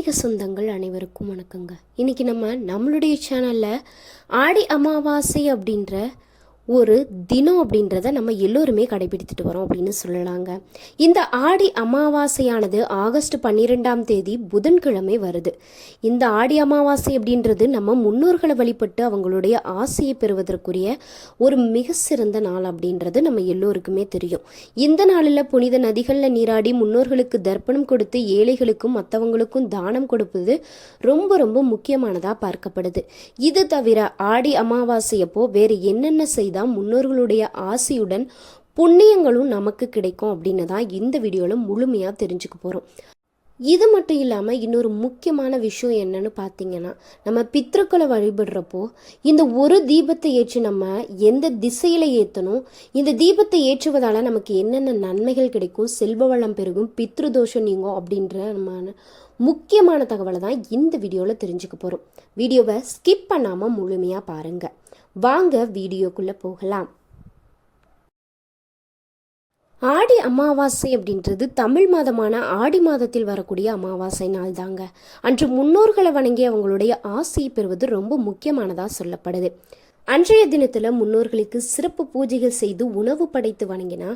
ஆன்மீக சொந்தங்கள் அனைவருக்கும் வணக்கங்க. இன்னைக்கு நம்மளுடைய சேனலில் ஆடி அமாவாசை அப்படின்ற ஒரு தினம் அப்படின்றத நம்ம எல்லோருமே கடைபிடித்துட்டு வரோம் அப்படின்னு சொல்லலாங்க. இந்த ஆடி அமாவாசையானது ஆகஸ்ட் 12ஆம் தேதி புதன்கிழமை வருது. இந்த ஆடி அமாவாசை அப்படின்றது நம்ம முன்னோர்களை வழிபட்டு அவங்களுடைய ஆசையை பெறுவதற்குரிய ஒரு மிக சிறந்த நாள் அப்படின்றது நம்ம எல்லோருக்குமே தெரியும். இந்த நாளில் புனித நதிகளில் நீராடி முன்னோர்களுக்கு தர்ப்பணம் கொடுத்து ஏழைகளுக்கும் மற்றவங்களுக்கும் தானம் கொடுப்பது ரொம்ப ரொம்ப முக்கியமானதாக பார்க்கப்படுது. இது தவிர ஆடி அமாவாசையப்போ வேறு என்னென்ன செய்தால் முன்னோர்களுடைய ஆசையுடன் புண்ணியங்களும் நமக்கு கிடைக்கும் அப்படின்னு தான் இந்த வீடியோவில் முழுமையாக தெரிஞ்சுக்க போகிறோம். இது மட்டும் இல்லாமல் இன்னொரு முக்கியமான விஷயம் என்னன்னு பார்த்தீங்கன்னா, நம்ம பித்ருக்களை வழிபடுறப்போ இந்த ஒரு தீபத்தை ஏற்றி நம்ம எந்த திசையில் ஏற்றணும், இந்த தீபத்தை ஏற்றுவதால் நமக்கு என்னென்ன நன்மைகள் கிடைக்கும், செல்வ வளம் பெருகும், பித்ரு தோஷம் நீங்கும் அப்படின்ற முக்கியமான தகவலை தான் இந்த வீடியோவில் தெரிஞ்சுக்க போகிறோம். வீடியோவை ஸ்கிப் பண்ணாமல் முழுமையாக பாருங்கள். வாங்க வீடியோக்குள்ளே போகலாம். ஆடி அமாவாசை அப்படின்றது தமிழ் மாதமான ஆடி மாதத்தில் வரக்கூடிய அமாவாசை நாள் தாங்க. அன்று முன்னோர்களை வணங்கி அவங்களுடைய ஆசையை பெறுவது ரொம்ப முக்கியமானதாக சொல்லப்படுது. அன்றைய தினத்தில் முன்னோர்களுக்கு சிறப்பு பூஜைகள் செய்து உணவு படைத்து வணங்கினா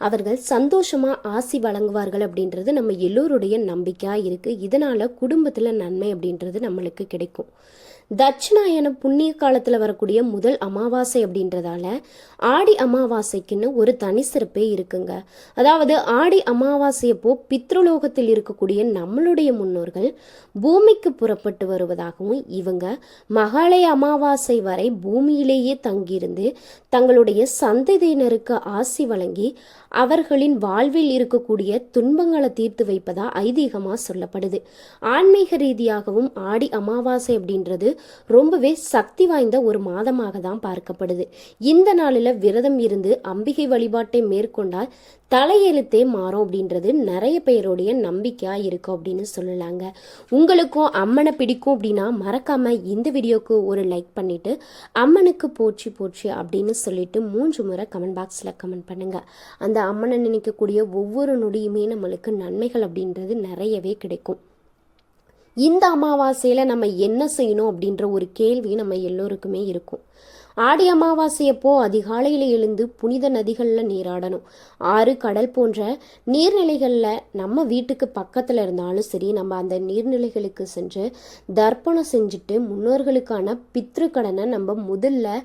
அவர்கள் சந்தோஷமாக ஆசி வழங்குவார்கள் அப்படின்றது நம்ம எல்லோருடைய நம்பிக்கையாக இருக்குது. இதனால் குடும்பத்தில் நன்மை அப்படின்றது நம்மளுக்கு கிடைக்கும். தட்சிணாயன புண்ணிய காலத்தில் வரக்கூடிய முதல் அமாவாசை அப்படின்றதால ஆடி அமாவாசைக்குன்னு ஒரு தனி சிறப்பே இருக்குங்க. அதாவது ஆடி அமாவாசையப்போ பித்ருலோகத்தில் இருக்கக்கூடிய நம்மளுடைய முன்னோர்கள் பூமிக்கு புறப்பட்டு வருவதாகவும் இவங்க மகாலய அமாவாசை வரை பூமியிலேயே தங்கியிருந்து தங்களுடைய சந்ததியினருக்கு ஆசி வழங்கி அவர்களின் வாழ்வில் இருக்கக்கூடிய துன்பங்களை தீர்த்து வைப்பதா ஐதீகமாக சொல்லப்படுது. ஆன்மீக ரீதியாகவும் ஆடி அமாவாசை அப்படின்றது ரொம்பவே சக்தி வாய்ந்த ஒரு மாதமாக தான் பார்க்கப்படுது. இந்த நாளில் விரதம் இருந்து அம்பிகை வழிபாட்டை மேற்கொண்டால் தலையெழுத்தே மாறும் அப்படின்றது நிறைய பேருடைய நம்பிக்கையா இருக்கும் அப்படின்னு சொல்லலாங்க. உங்களுக்கும் அம்மனை பிடிக்கும் அப்படின்னா மறக்காம இந்த வீடியோக்கு ஒரு லைக் பண்ணிட்டு அம்மனுக்கு போற்றி போற்றி அப்படின்னு சொல்லிட்டு 3 முறை கமெண்ட் பாக்ஸில் கமெண்ட் பண்ணுங்க. அந்த அம்மனை நினைக்கக்கூடிய ஒவ்வொரு நொடியுமே நம்மளுக்கு நன்மைகள் அப்படின்றது நிறையவே கிடைக்கும். இந்த அமாவாசையில் நம்ம என்ன செய்யணும் அப்படின்ற ஒரு கேள்வி நம்ம எல்லோருக்குமே இருக்கும். ஆடி அமாவாசையப்போ அதிகாலையில் எழுந்து புனித நதிகளில் நீராடணும். ஆறு, கடல் போன்ற நீர்நிலைகளில் நம்ம வீட்டுக்கு பக்கத்தில் இருந்தாலும் சரி, நம்ம அந்த நீர்நிலைகளுக்கு சென்று தர்ப்பணம் செஞ்சுட்டு முன்னோர்களுக்கான பித்ரு கடனை நம்ம முதல்ல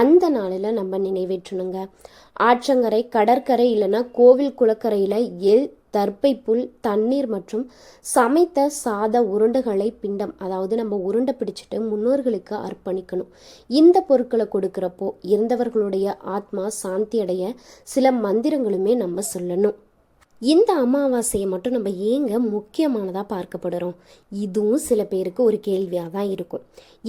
அந்த நாளில் நம்ம நினைவேற்றணுங்க. ஆற்றங்கரை, கடற்கரை இல்லைன்னா கோவில் குளக்கரையில் தர்ப்பை புல், தண்ணீர் மற்றும் சமைத்த சாத உருண்டைகளை பிண்டம், அதாவது நம்ம உருண்டை பிடிச்சிட்டு முன்னோர்களுக்கு அர்ப்பணிக்கணும். இந்த பொருட்களை கொடுக்குறப்போ இறந்தவர்களுடைய ஆத்மா சாந்தி அடைய சில மந்திரங்களுமே நம்ம சொல்லணும். இந்த அமாவாசையை மட்டும் நம்ம ஏங்க முக்கியமானதாக பார்க்கப்படுறோம்? இதுவும் சில பேருக்கு ஒரு கேள்வியாக தான் இருக்கும்.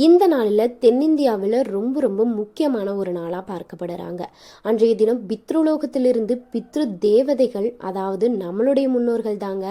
இந்த நாளில் தென்னிந்தியாவில் ரொம்ப ரொம்ப முக்கியமான ஒரு நாளாக பார்க்கப்படுறாங்க. அன்றைய தினம் பித்ருலோகத்திலிருந்து பித்ரு தேவதைகள், அதாவது நம்மளுடைய முன்னோர்கள் தாங்க,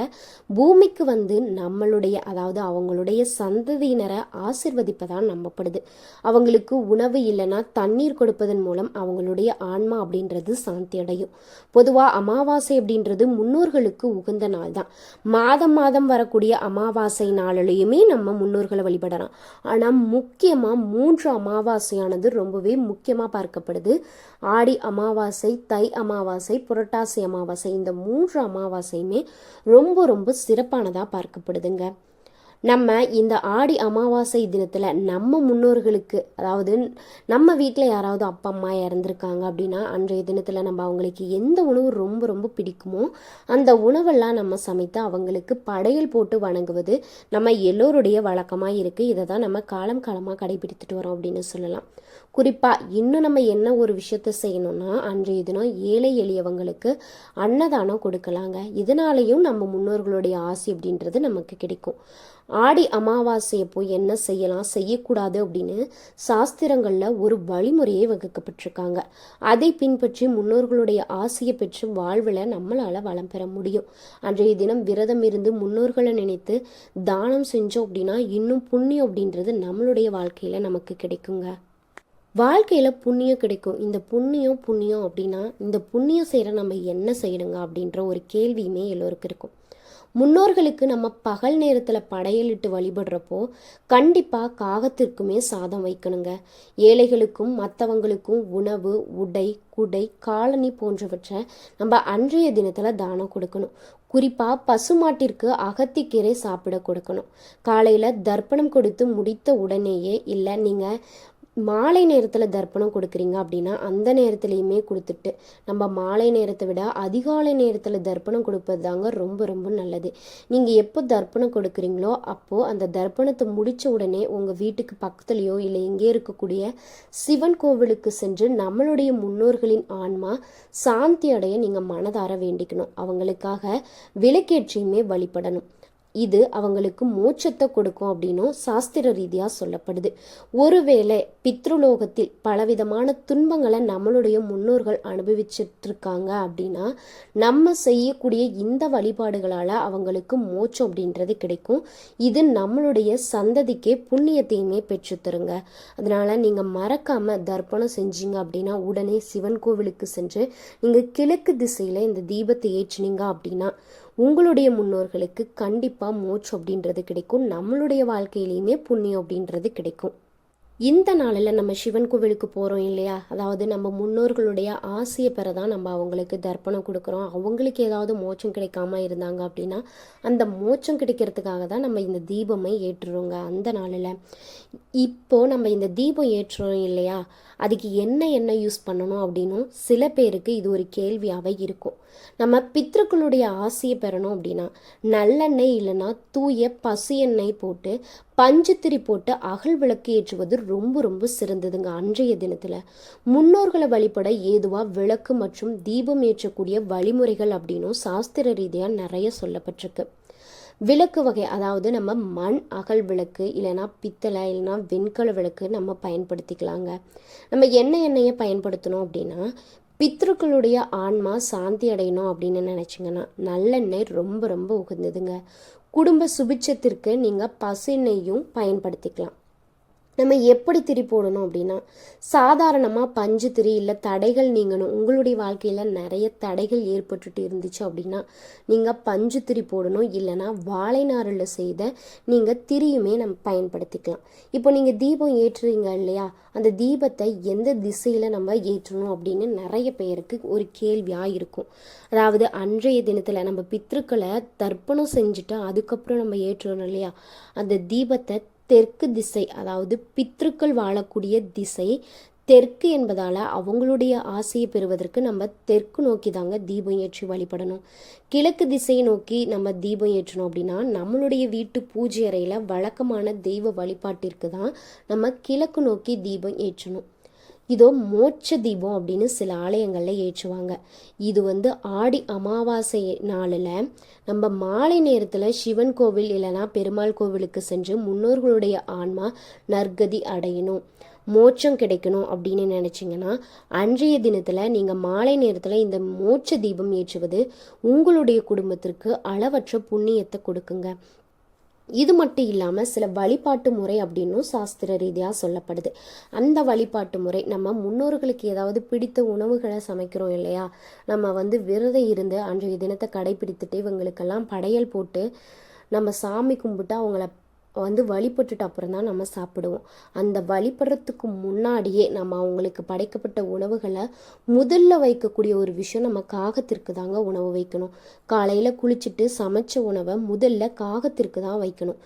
பூமிக்கு வந்து நம்மளுடைய அதாவது அவங்களுடைய சந்ததியினரை ஆசிர்வதிப்பதாக நம்பப்படுது. அவங்களுக்கு உணவு இல்லைன்னா தண்ணீர் கொடுப்பதன் மூலம் அவங்களுடைய ஆன்மா அப்படின்றது சாந்தி அடையும். பொதுவாக அமாவாசை அப்படின்றது முன்னோர்களுக்கு உகந்த நாள் தான். மாதம் மாதம் வரக்கூடிய அமாவாசை நாளிலையுமே நம்ம முன்னோர்களை வழிபடலாம். ஆனால் முக்கியமாக 3 அமாவாசையானது ரொம்பவே முக்கியமாக பார்க்கப்படுது. ஆடி அமாவாசை, தை அமாவாசை, புரட்டாசி அமாவாசை, இந்த 3 அமாவாசையுமே ரொம்ப ரொம்ப சிறப்பானதாக பார்க்கப்படுதுங்க. நம்ம இந்த ஆடி அமாவாசை தினத்தில் நம்ம முன்னோர்களுக்கு, அதாவது நம்ம வீட்டில் யாராவது அப்பா அம்மா இறந்துருக்காங்க அப்படின்னா அன்றைய தினத்தில் நம்ம அவங்களுக்கு எந்த உணவு ரொம்ப ரொம்ப பிடிக்குமோ அந்த உணவெல்லாம் நம்ம சமைத்து அவங்களுக்கு படையல் போட்டு வணங்குவது நம்ம எல்லோருடைய வழக்கமாக இருக்குது. இதை தான் நம்ம காலம் காலமாக கடைபிடித்துட்டு வரோம் அப்படின்னு சொல்லலாம். குறிப்பாக இன்னும் நம்ம என்ன ஒரு விஷயத்த செய்யணும்னா, அன்றைய தினம் ஏழை எளியவங்களுக்கு அன்னதானம் கொடுக்கலாங்க. இதனாலையும் நம்ம முன்னோர்களுடைய ஆசி அப்படின்றது நமக்கு கிடைக்கும். ஆடி அமாவாசையப்போ என்ன செய்யலாம், செய்யக்கூடாது அப்படின்னு சாஸ்திரங்களில் ஒரு வழிமுறையை வகுக்கப்பட்டிருக்காங்க. அதை பின்பற்றி முன்னோர்களுடைய ஆசையை பெற்று வாழ்வில் நம்மளால் வளம் பெற முடியும். அன்றைய தினம் விரதம் இருந்து முன்னோர்களை நினைத்து தானம் செஞ்சோம் அப்படின்னா இன்னும் புண்ணியம் அப்படின்றது நம்மளுடைய வாழ்க்கையில் நமக்கு கிடைக்குங்க. வாழ்க்கையில் புண்ணியம் கிடைக்கும். இந்த புண்ணியம் அப்படின்னா இந்த புண்ணியம் செய்கிற நம்ம என்ன செய்யணுங்க அப்படின்ற ஒரு கேள்வியுமே எல்லோருக்கும் இருக்கும். முன்னோர்களுக்கு நம்ம பகல் நேரத்தில் படையலிட்டு வழிபடுறப்போ கண்டிப்பாக காகத்திற்குமே சாதம் வைக்கணுங்க. ஏழைகளுக்கும் மற்றவங்களுக்கும் உணவு, உடை, குடை, காலணி போன்றவற்றை நம்ம அன்றைய தினத்தில் தானம் கொடுக்கணும். குறிப்பாக பசுமாட்டிற்கு அகத்திக்கீரை சாப்பிட கொடுக்கணும். காலையில் தர்ப்பணம் கொடுத்து முடித்த உடனேயே, இல்லை நீங்கள் மாலை நேரத்தில் தர்ப்பணம் கொடுக்குறீங்க அப்படின்னா அந்த நேரத்துலையுமே கொடுத்துட்டு, நம்ம மாலை நேரத்தை விட அதிகாலை நேரத்தில் தர்ப்பணம் கொடுப்பது தாங்க ரொம்ப ரொம்ப நல்லது. நீங்கள் எப்போ தர்ப்பணம் கொடுக்குறீங்களோ அப்போது அந்த தர்ப்பணத்தை முடித்த உடனே உங்கள் வீட்டுக்கு பக்கத்துலேயோ இல்லை எங்கே இருக்கக்கூடிய சிவன் கோவிலுக்கு சென்று நம்மளுடைய முன்னோர்களின் ஆன்மா சாந்தி அடைய நீங்கள் மனதார வேண்டிக்கணும். அவங்களுக்காக விளக்கேற்றியுமே வழிபடணும். இது அவங்களுக்கு மோட்சத்தை கொடுக்கும் அப்படின்னும் சாஸ்திர ரீதியாக சொல்லப்படுது. ஒருவேளை பித்ருலோகத்தில் பலவிதமான துன்பங்களை நம்மளுடைய முன்னோர்கள் அனுபவிச்சுட்டு இருக்காங்க அப்படின்னா நம்ம செய்யக்கூடிய இந்த வழிபாடுகளால் அவங்களுக்கு மோட்சம் அப்படின்றது கிடைக்கும். இது நம்மளுடைய சந்ததிக்கே புண்ணியத்தையுமே பெற்றுத்தருங்க. அதனால நீங்கள் மறக்காமல் தர்ப்பணம் செஞ்சீங்க அப்படின்னா உடனே சிவன் கோவிலுக்கு சென்று நீங்கள் கிழக்கு திசையில் இந்த தீபத்தை ஏற்றினீங்க அப்படின்னா உங்களுடைய முன்னோர்களுக்கு கண்டிப்பாக மோட்சம் அப்படின்றது கிடைக்கும். நம்மளுடைய வாழ்க்கையிலையுமே புண்ணியம் அப்படின்றது கிடைக்கும். இந்த நாளில் நம்ம சிவன் கோவிலுக்கு போகிறோம் இல்லையா, அதாவது நம்ம முன்னோர்களுடைய ஆசையை பெற தான் நம்ம அவங்களுக்கு தர்ப்பணம் கொடுக்குறோம். அவங்களுக்கு ஏதாவது மோட்சம் கிடைக்காம இருந்தாங்க அப்படின்னா அந்த மோட்சம் கிடைக்கிறதுக்காக தான் நம்ம இந்த தீபமை ஏற்றுறோங்க. அந்த நாளில் இப்போது நம்ம இந்த தீபம் ஏற்றுறோம் இல்லையா, அதுக்கு என்ன யூஸ் பண்ணணும் அப்படின்னும் சில பேருக்கு இது ஒரு கேள்வியாகவே இருக்கும். நம்ம பித்ருக்களுடைய ஆசையை பெறணும் அப்படின்னா நல்லெண்ணெய் இல்லைன்னா தூய பசு எண்ணெய் போட்டு பஞ்சுத்திரி போட்டு அகல் விளக்கு ஏற்றுவது ரொம்ப ரொம்ப சிறந்ததுங்க. அன்றைய தினத்தில் முன்னோர்களை வழிபட ஏதுவாக விளக்கு மற்றும் தீபம் ஏற்றக்கூடிய வழிமுறைகள் அப்படின்னும் சாஸ்திர ரீதியாக நிறைய சொல்லப்பட்டிருக்கு. விளக்கு வகை, அதாவது நம்ம மண் அகல் விளக்கு இல்லைன்னா பித்தளை இல்லைன்னா வெண்கல விளக்கு நம்ம பயன்படுத்திக்கலாங்க. நம்ம எண்ணெயை பயன்படுத்தணும் அப்படின்னா பித்ருக்களுடைய ஆன்மா சாந்தி அடையணும் அப்படின்னு நினச்சிங்கன்னா நல்லெண்ணெய் ரொம்ப ரொம்ப உகந்ததுங்க. குடும்ப சுபிட்சத்திற்கு நீங்கள் பசெண்ணெய்யும் பயன்படுத்திக்கலாம். நம்ம எப்படி திரி போடணும் அப்படின்னா சாதாரணமாக பஞ்சு திரி இல்லை தடைகள் நீங்கணும். உங்களுடைய வாழ்க்கையில் நிறைய தடைகள் ஏற்பட்டுட்டு இருந்துச்சு அப்படின்னா நீங்கள் பஞ்சு திரி போடணும். இல்லைனா வாழை நாரில் செய்த நீங்கள் திரியுமே நம்ம பயன்படுத்திக்கலாம். இப்போ நீங்கள் தீபம் ஏற்றுறீங்க இல்லையா, அந்த தீபத்தை எந்த திசையில் நம்ம ஏற்றணும் அப்படின்னு நிறைய பேருக்கு ஒரு கேள்வியாக இருக்கும். அதாவது அன்றைய தினத்தில் நம்ம பித்ருக்களை தர்ப்பணம் செஞ்சுட்டு அதுக்கப்புறம் நம்ம ஏற்றுறோம் இல்லையா, அந்த தீபத்தை தெற்கு திசை, அதாவது பித்ருக்கள் வாழக்கூடிய திசை தெற்கு என்பதால் அவங்களுடைய ஆசையை பெறுவதற்கு நம்ம தெற்கு நோக்கி தாங்க தீபம் ஏற்றி வழிபடணும். கிழக்கு திசையை நோக்கி நம்ம தீபம் ஏற்றணும் அப்படின்னா நம்மளுடைய வீட்டு பூஜை அறையில் வழக்கமான தெய்வ வழிபாட்டிற்கு தான் நம்ம கிழக்கு நோக்கி தீபம் ஏற்றணும். இதோ மோட்ச தீபம் அப்படின்னு சில ஆலயங்களில் ஏற்றுவாங்க. இது ஆடி அமாவாசை நாளில் நம்ம மாலை நேரத்தில் சிவன் கோவில் இல்லைனா பெருமாள் கோவிலுக்கு சென்று முன்னோர்களுடைய ஆன்மா நற்கதி அடையணும், மோட்சம் கிடைக்கணும் அப்படின்னு நினச்சிங்கன்னா அன்றைய தினத்தில் நீங்கள் மாலை நேரத்தில் இந்த மோட்ச தீபம் ஏற்றுவது உங்களுடைய குடும்பத்திற்கு அளவற்ற புண்ணியத்தை கொடுக்குங்க. இது மட்டும் இல்லாமல் சில வழிபாட்டு முறை அப்படின்னும் சாஸ்திர ரீதியாக சொல்லப்படுது. அந்த வழிபாட்டு முறை நம்ம முன்னோர்களுக்கு ஏதாவது பிடித்த உணவுகளை சமைக்கிறோம் இல்லையா, நம்ம விரதம் இருந்து அன்றைய தினத்தை கடைபிடித்துட்டு இவங்களுக்கெல்லாம் படையல் போட்டு நம்ம சாமி கும்பிட்டு அவங்கள வழிபட்டுட்டு அப்புறம் தான் நம்ம சாப்பிடுவோம். அந்த வழிபடுறதுக்கு முன்னாடியே நம்ம அவங்களுக்கு படைக்கப்பட்ட உணவுகளை முதல்ல வைக்கக்கூடிய ஒரு விஷயம், நம்ம காகத்திற்கு தாங்க உணவு வைக்கணும். காலையில் குளிச்சுட்டு சமைச்ச உணவை முதல்ல காகத்திற்கு தான் வைக்கணும்.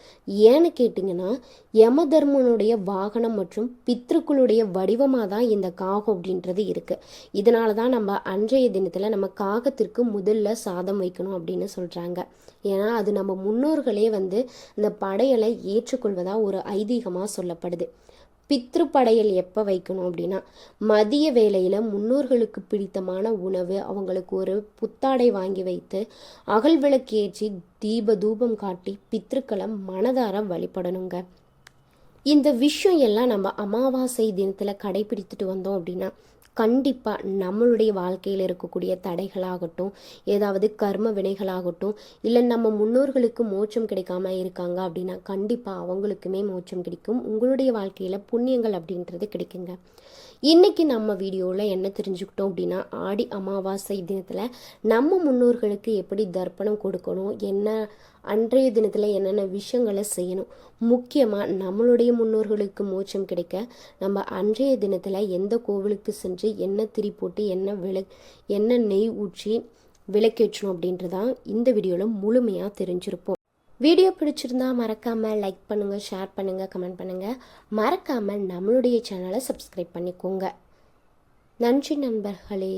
ஏன்னு கேட்டிங்கன்னா யமதர்மனுடைய வாகனம் மற்றும் பித்ருக்களுடைய வடிவமாக தான் இந்த காகம் அப்படின்றது இருக்குது. இதனால தான் நம்ம அன்றைய தினத்தில் நம்ம காகத்திற்கு முதல்ல சாதம் வைக்கணும் அப்படின்னு சொல்கிறாங்க. ஏன்னா அது நம்ம முன்னோர்களே இந்த படையலை ஏற்றுக்கொள்வதாக ஒரு ஐதீகமாக சொல்லப்படுது. பித்ரு படையல் எப்போ வைக்கணும் அப்படின்னா மதிய வேளையில் முன்னோர்களுக்கு பிடித்தமான உணவு, அவங்களுக்கு ஒரு புத்தாடை வாங்கி வைத்து அகல் விளக்கு ஏற்றி தூபம் காட்டி பித்ருக்களை மனதார வழிபடணுங்க. இந்த விஷயம் எல்லாம் நம்ம அமாவாசை தினத்தில் கடைபிடித்துட்டு வந்தோம் அப்படின்னா கண்டிப்பாக நம்மளுடைய வாழ்க்கையில் இருக்கக்கூடிய தடைகளாகட்டும், ஏதாவது கர்ம வினைகளாகட்டும், இல்லை நம்ம முன்னோர்களுக்கு மோட்சம் கிடைக்காம இருக்காங்க அப்படின்னா கண்டிப்பாக அவங்களுக்குமே மோட்சம் கிடைக்கும். உங்களுடைய வாழ்க்கையில் புண்ணியங்கள் அப்படின்றது கிடைக்குங்க. இன்றைக்கி நம்ம வீடியோவில் என்ன தெரிஞ்சுக்கிட்டோம் அப்படின்னா, ஆடி அமாவாசை தினத்தில் நம்ம முன்னோர்களுக்கு எப்படி தர்ப்பணம் கொடுக்கணும், என்ன அன்றைய தினத்தில் என்னென்ன விஷயங்களை செய்யணும், முக்கியமாக நம்மளுடைய முன்னோர்களுக்கு மோட்சம் கிடைக்க நம்ம அன்றைய தினத்தில் எந்த கோவிலுக்கு சென்று என்ன திரி போட்டு என்ன நெய் ஊற்றி விளக்கேற்றணும் அப்படின்றதான் இந்த வீடியோவில் முழுமையாக தெரிஞ்சிருப்போம். வீடியோ பிடிச்சிருந்தா மறக்காமல் லைக் பண்ணுங்கள், ஷேர் பண்ணுங்கள், கமெண்ட் பண்ணுங்கள். மறக்காமல் நம்மளுடைய சேனலை சப்ஸ்கிரைப் பண்ணிக்கோங்க. நன்றி நண்பர்களே.